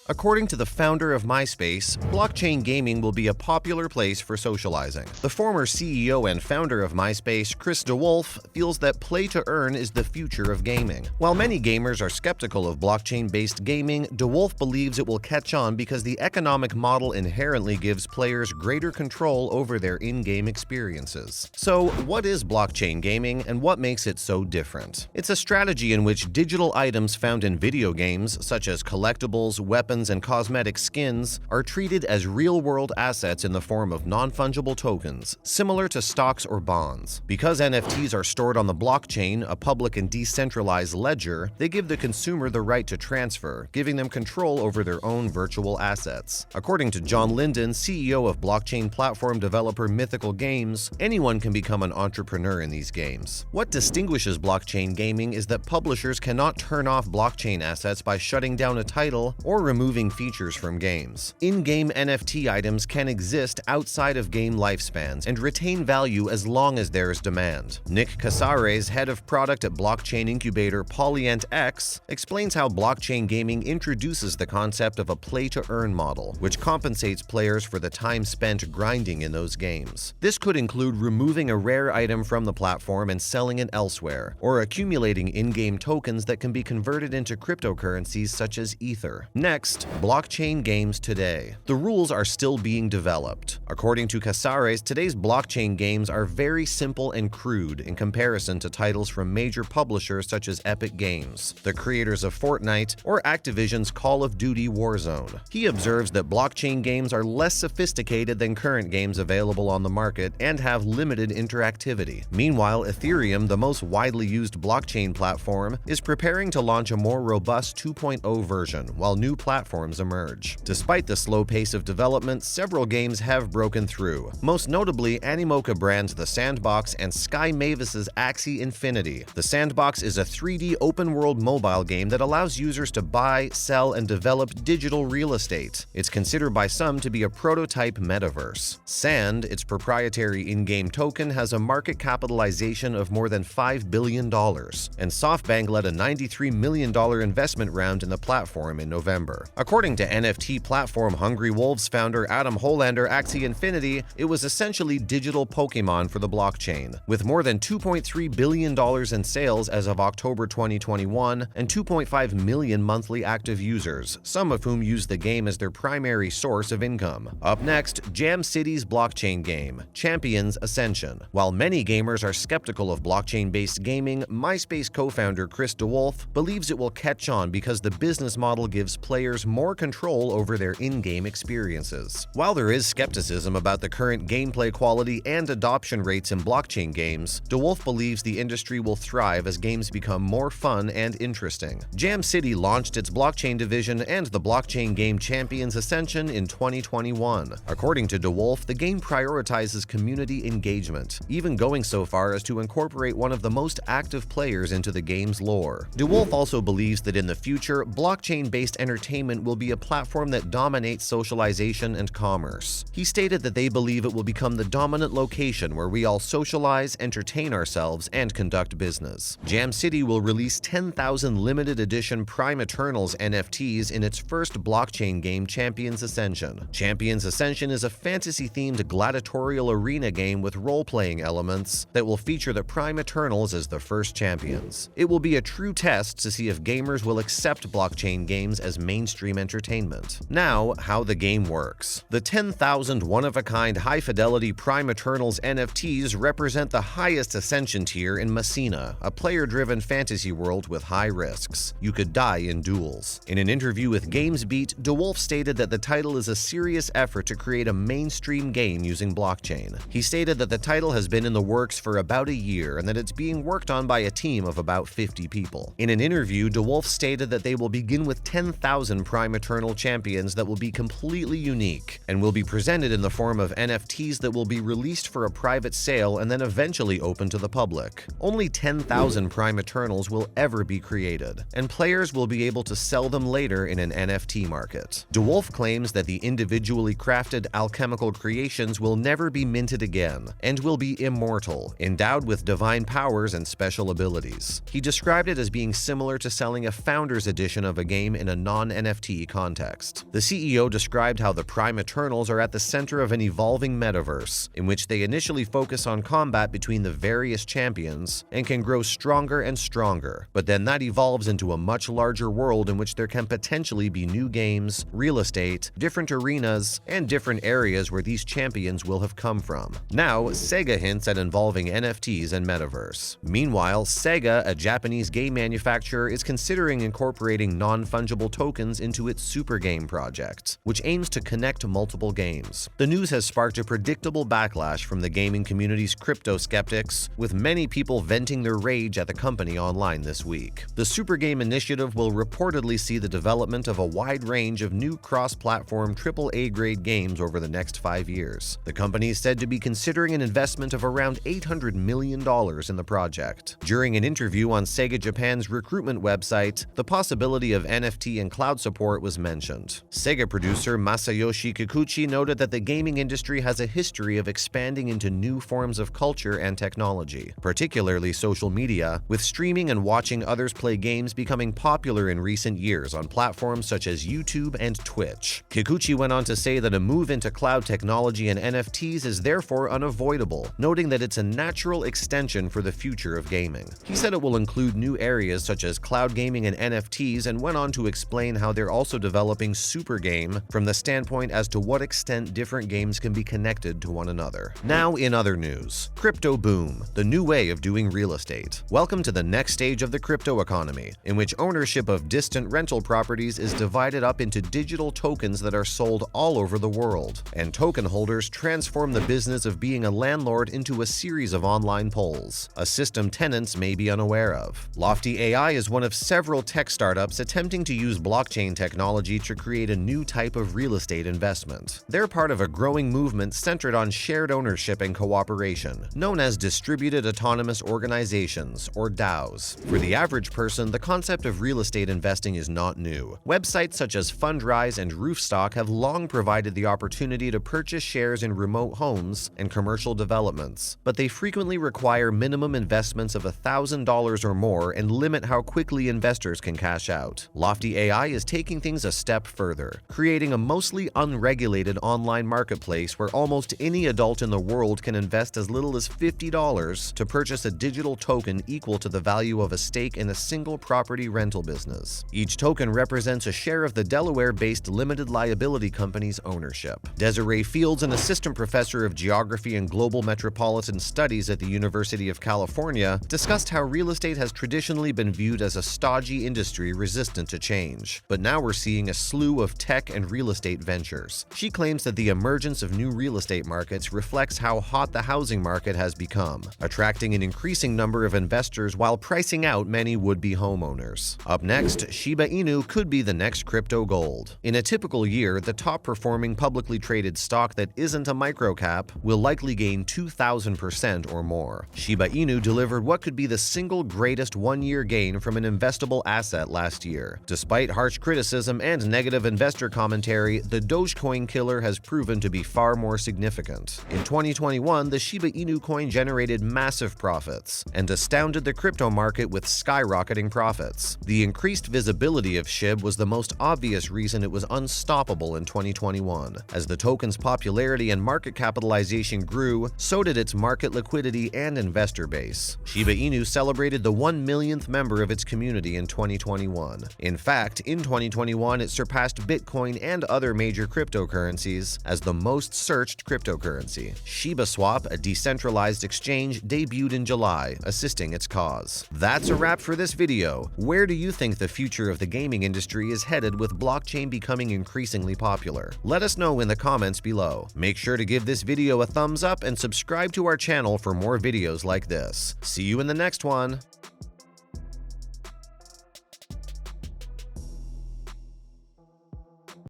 According to the founder of MySpace, blockchain gaming will be a popular place for socializing. The former CEO and founder of MySpace, DeWolfe, feels that play-to-earn is the future of gaming. While many gamers are skeptical of blockchain-based gaming, DeWolfe believes it will catch on because the economic model inherently gives players greater control over their in-game experiences. So, what is blockchain gaming and what makes it so different? It's a strategy in which digital items found in video games, such as collectibles, weapons, and cosmetic skins, are treated as real-world assets in the form of non-fungible tokens, similar to stocks or bonds. Because NFTs are stored on the blockchain, a public and decentralized ledger, they give the consumer the right to transfer, giving them control over their own virtual assets. According to John Linden, CEO of blockchain platform developer Mythical Games, anyone can become an entrepreneur in these games. What distinguishes blockchain gaming is that publishers cannot turn off blockchain assets by shutting down a title or removing features from games. In-game NFT items can exist outside of game lifespans and retain value as long as there is demand. Nick Casares, head of product at blockchain incubator Polyant X, explains how blockchain gaming introduces the concept of a play-to-earn model, which compensates players for the time spent grinding in those games. This could include removing a rare item from the platform and selling it elsewhere, or accumulating in-game tokens that can be converted into cryptocurrencies such as Ether. Next, blockchain games today. The rules are still being developed. According to Casares, today's blockchain games are very simple and crude in comparison to titles from major publishers such as Epic Games, the creators of Fortnite, or Activision's Call of Duty Warzone. He observes that blockchain games are less sophisticated than current games available on the market and have limited interactivity. Meanwhile, Ethereum, the most widely used blockchain platform, is preparing to launch a more robust 2.0 version, while new platforms emerge. Despite the slow pace of development, several games have broken through, most notably Animoca Brand's The Sandbox and Sky Mavis's Axie Infinity. The Sandbox is a 3D open-world mobile game that allows users to buy, sell, and develop digital real estate. It's considered by some to be a prototype metaverse. Sand, its proprietary in-game token, has a market capitalization of more than $5 billion, and SoftBank led a $93 million investment round in the platform in November. According to NFT platform Hungry Wolves founder Adam Hollander, Axie Infinity, it was essentially digital Pokemon for the blockchain, with more than $2.3 billion in sales as of October 2021 and 2.5 million monthly active users, some of whom use the game as their primary source of income. Up next, Jam City's blockchain game, Champions Ascension. While many gamers are skeptical of blockchain-based gaming, MySpace co-founder DeWolfe believes it will catch on because the business model gives players more control over their in-game experiences. While there is skepticism about the current gameplay quality and adoption rates in blockchain games, DeWolfe believes the industry will thrive as games become more fun and interesting. Jam City launched its blockchain division and the blockchain game Champions Ascension in 2021. According to DeWolfe, the game prioritizes community engagement, even going so far as to incorporate one of the most active players into the game's lore. DeWolfe also believes that in the future, blockchain-based entertainment will be a platform that dominates socialization and commerce. He stated that they believe it will become the dominant location where we all socialize, entertain ourselves, and conduct business. Jam City will release 10,000 limited edition Prime Eternals NFTs in its first blockchain game, Champions Ascension. Champions Ascension is a fantasy-themed gladiatorial arena game with role-playing elements that will feature the Prime Eternals as the first champions. It will be a true test to see if gamers will accept blockchain games as mainstream entertainment. Now, how the game works. The 10,000 one-of-a-kind high-fidelity Prime Eternals NFTs represent the highest Ascension tier in Messina, a player-driven fantasy world with high risks. You could die in duels. In an interview with GamesBeat, DeWolfe stated that the title is a serious effort to create a mainstream game using blockchain. He stated that the title has been in the works for about a year and that it's being worked on by a team of about 50 people. In an interview, DeWolfe stated that they will begin with 10,000 Prime Eternal champions that will be completely unique and will be presented in the form of NFTs that will be released for a private sale and then eventually open to the public. Only 10,000 Prime Eternals will ever be created, and players will be able to sell them later in an NFT market. DeWolfe claims that the individually crafted alchemical creations will never be minted again and will be immortal, endowed with divine powers and special abilities. He described it as being similar to selling a Founders Edition of a game in a non-NFT NFT context. The CEO described how the Prime Eternals are at the center of an evolving metaverse, in which they initially focus on combat between the various champions and can grow stronger and stronger, but then that evolves into a much larger world in which there can potentially be new games, real estate, different arenas, and different areas where these champions will have come from. Now, Sega hints at involving NFTs and Metaverse. Meanwhile, Sega, a Japanese game manufacturer, is considering incorporating non-fungible tokens into its Super Game project, which aims to connect multiple games. The news has sparked a predictable backlash from the gaming community's crypto skeptics, with many people venting their rage at the company online this week. The Super Game initiative will reportedly see the development of a wide range of new cross-platform AAA-grade games over the next 5 years. The company is said to be considering an investment of around $800 million in the project. During an interview on Sega Japan's recruitment website, the possibility of NFT and cloud support was mentioned. Sega producer Masayoshi Kikuchi noted that the gaming industry has a history of expanding into new forms of culture and technology, particularly social media, with streaming and watching others play games becoming popular in recent years on platforms such as YouTube and Twitch. Kikuchi went on to say that a move into cloud technology and NFTs is therefore unavoidable, noting that it's a natural extension for the future of gaming. He said it will include new areas such as cloud gaming and NFTs, and went on to explain how they're also developing Super Game from the standpoint as to what extent different games can be connected to one another. Now, in other news, crypto boom, the new way of doing real estate. Welcome to the next stage of the crypto economy, in which ownership of distant rental properties is divided up into digital tokens that are sold all over the world, and token holders transform the business of being a landlord into a series of online polls, a system tenants may be unaware of. Lofty AI is one of several tech startups attempting to use blockchain technology to create a new type of real estate investment. They're part of a growing movement centered on shared ownership and cooperation, known as Distributed Autonomous Organizations, or DAOs. For the average person, the concept of real estate investing is not new. Websites such as Fundrise and Roofstock have long provided the opportunity to purchase shares in remote homes and commercial developments, but they frequently require minimum investments of $1,000 or more and limit how quickly investors can cash out. Lofty AI is taking things a step further, creating a mostly unregulated online marketplace where almost any adult in the world can invest as little as $50 to purchase a digital token equal to the value of a stake in a single property rental business. Each token represents a share of the Delaware-based limited liability company's ownership. Desiree Fields, an assistant professor of geography and global metropolitan studies at the University of California, discussed how real estate has traditionally been viewed as a stodgy industry resistant to change, but now we're seeing a slew of tech and real estate ventures. She claims that the emergence of new real estate markets reflects how hot the housing market has become, attracting an increasing number of investors while pricing out many would-be homeowners. Up next, Shiba Inu could be the next crypto gold. In a typical year, the top-performing publicly traded stock that isn't a microcap will likely gain 2,000% or more. Shiba Inu delivered what could be the single greatest one-year gain from an investable asset last year. Despite harsh criticism and negative investor commentary, the Dogecoin killer has proven to be far more significant. In 2021, the Shiba Inu coin generated massive profits and astounded the crypto market with skyrocketing profits. The increased visibility of SHIB was the most obvious reason it was unstoppable in 2021. As the token's popularity and market capitalization grew, so did its market liquidity and investor base. Shiba Inu celebrated the 1 millionth member of its community in 2021. In fact, in 2021, it surpassed Bitcoin and other major cryptocurrencies as the most searched cryptocurrency. ShibaSwap, a decentralized exchange, debuted in July, assisting its cause. That's a wrap for this video. Where do you think the future of the gaming industry is headed with blockchain becoming increasingly popular? Let us know in the comments below. Make sure to give this video a thumbs up and subscribe to our channel for more videos like this. See you in the next one.